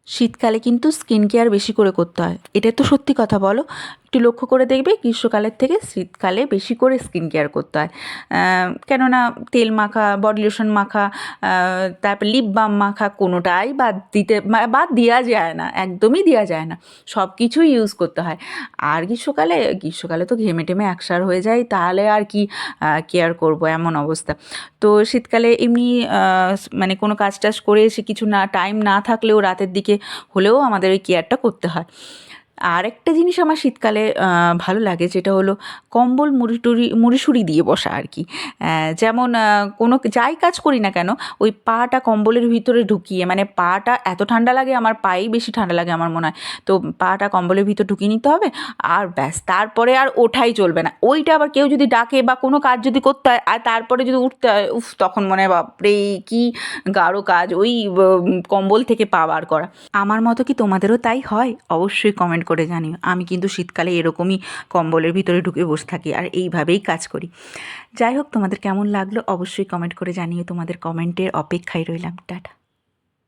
শীতকালে কিন্তু skin care বেশি করে করতে হয়, এটা তো সত্যি কথা। বলো, একটু লক্ষ্য করে দেখবে গ্রীষ্মকালের থেকে শীতকালে বেশি করে স্কিন কেয়ার করতে হয়। কেননা তেল মাখা, বডি লোশন মাখা, তারপর লিপ বাম মাখা, কোনোটাই বাদ দেওয়া যায় না, একদমই দেওয়া যায় না, সব কিছুই ইউজ করতে হয়। আর গ্রীষ্মকালে তো ঘেমে টেমে একসার হয়ে যায়, তাহলে আর কি কেয়ার করব, এমন অবস্থা। তো শীতকালে এমনি মানে কোনো কাজ টাজ করে এসে কিছু না টাইম না থাকলেও রাতের দিকে হলেও আমাদের ওই কেয়ারটা করতে হয়। আর একটা জিনিস আমার শীতকালে ভালো লাগে, যেটা হলো কম্বল মুড়িসুড়ি দিয়ে বসা আর কি। যেমন কোনো যাই কাজ করি না কেন, ওই পাটা কম্বলের ভিতরে ঢুকিয়ে, মানে পাটা এত ঠান্ডা লাগে, আমার পায়েই বেশি ঠান্ডা লাগে আমার মনে হয়, তো পাটা কম্বলের ভিতর ঢুকিয়ে নিতে হবে, আর ব্যাস, তারপরে আর ওঠাই চলবে না। ওইটা আবার কেউ যদি ডাকে বা কোনো কাজ যদি করতে হয় আর তারপরে যদি উঠতে হয়, উফ, তখন মনে হয় বাপরে কী গাঢ় কাজ ওই কম্বল থেকে পা বার করা। আমার মতো কি তোমাদেরও তাই হয়? অবশ্যই কমেন্ট করে জানিও। আমি কিন্তু শীতকালে এরকমই কম্বলের ভিতরে ঢুকে বসে থাকি আর এইভাবেই কাজ করি। যাই হোক, তোমাদের কেমন লাগলো অবশ্যই কমেন্ট করে জানিও। তোমাদের কমেন্টের অপেক্ষায় রইলাম। টাটা।